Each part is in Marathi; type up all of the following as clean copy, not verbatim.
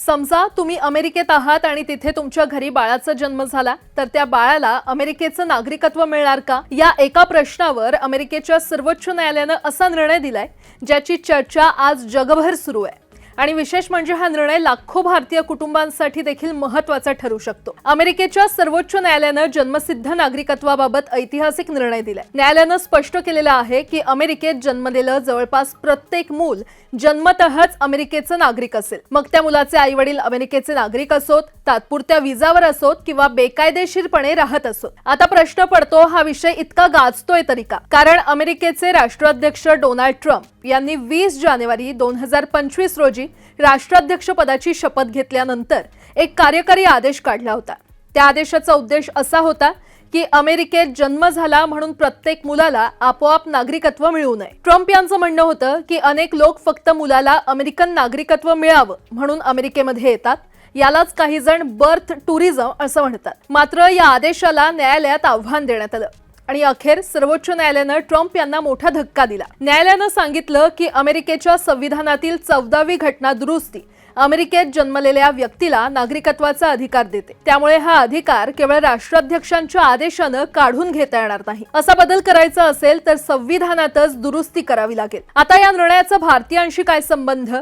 समजा तुम्ही अमेरिकेत आहात आणि तिथे तुमच्या घरी बाळाचा जन्म झाला तर त्या बाळाला अमेरिकेचं नागरिकत्व मिळणार का? या एका प्रश्नावर अमेरिकेच्या सर्वोच्च न्यायालयाने असा निर्णय दिलाय ज्याची चर्चा आज जगभर सुरू आहे। आणि विशेष म्हणजे हा निर्णय लाखो भारतीय कुटुंबांसाठी देखील महत्त्वाचा ठरू शकतो। अमेरिकेच्या सर्वोच्च न्यायालयाने जन्मसिद्ध नागरिकत्वाबाबत ऐतिहासिक निर्णय दिलाय। न्यायालयाने स्पष्ट केलेलं आहे की अमेरिकेत जन्मलेलं जवळपास प्रत्येक मूल जन्मतःच अमेरिकेचं नागरिक असेल। मग त्या मुलाचे आई-वडील अमेरिकेचे नागरिक असोत, तात्पुरत्या विजावर असोत किंवा बेकायदेशीरपणे राहत असोत। आता प्रश्न पडतो, हा विषय इतका गाजतोय तरी का? कारण अमेरिकेचे राष्ट्राध्यक्ष डोनाल्ड ट्रम्प यांनी 20 जानेवारी 2025 रोजी राष्ट्राध्यक्ष पदाची शपथ घेतल्यानंतर एक कार्यकारी आदेश काढला होता। त्या आदेशाचा उद्देश असा होता की अमेरिकेत जन्म झाला म्हणून प्रत्येक मुलाला आपोआप नागरिकत्व मिळू नये। ट्रम्प यांचं म्हणणं होतं की अनेक लोक फक्त मुलाला अमेरिकन नागरिकत्व मिळावं म्हणून अमेरिकेमध्ये येतात। यालाच काही जण बर्थ टुरिझम असं म्हणतात। मात्र या आदेशाला न्यायालयात आव्हान देण्यात आलं आणि अखेर सर्वोच्च न्यायालयाने ट्रम्प यांना मोठा धक्का दिला। न्यायालयाने सांगितलं की अमेरिकेच्या संविधानातील 14वी घटना दुरुस्ती अमेरिकेत जन्मलेल्या व्यक्तीला नागरिकत्वाचा अधिकार देते। त्यामुळे हा अधिकार केवळ राष्ट्राध्यक्षांच्या आदेशाने काढून घेता येणार नाही। असा बदल करायचा असेल तर संविधानातच दुरुस्ती करावी लागेल। आता या निर्णयाचा भारतीयांशी काय संबंध?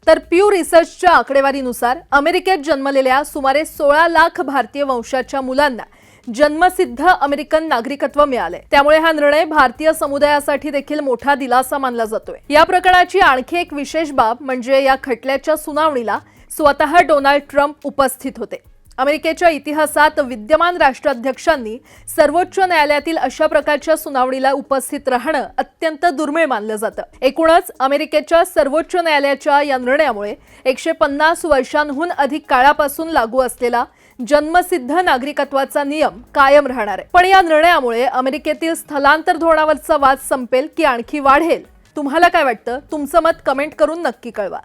तर प्यू रिसर्चच्या आकडेवारीनुसार अमेरिकेत जन्मलेल्या सुमारे 16 लाख भारतीय वंशाच्या मुलांना जन्मसिद्ध अमेरिकन नागरिकत्व मिळाले। त्यामुळे हा निर्णय भारतीय समुदायासाठी देखील मोठा दिलासा मानला जातोय। या प्रकरणाची आणखी एक विशेष बाब म्हणजे या खटल्याच्या सुनावणीला स्वतः डोनाल्ड ट्रम्प उपस्थित होते। अमेरिकेच्या इतिहासात विद्यमान राष्ट्राध्यक्षांनी सर्वोच्च न्यायालयातील अशा प्रकारच्या सुनावणीला उपस्थित राहणं अत्यंत दुर्मिळ मानलं जातं। एकूणच अमेरिकेच्या सर्वोच्च न्यायालयाच्या या निर्णयामुळे 150 वर्षांहून अधिक काळापासून लागू असलेला जन्मसिद्ध नागरिकत्वाचा नियम कायम राहणार आहे। पण या निर्णयामुळे अमेरिकेतील स्थलांतर धोरणावरचा वाद संपेल की आणखी वाढेल? तुम्हाला काय वाटतं? तुमचं मत कमेंट करून नक्की कळवा।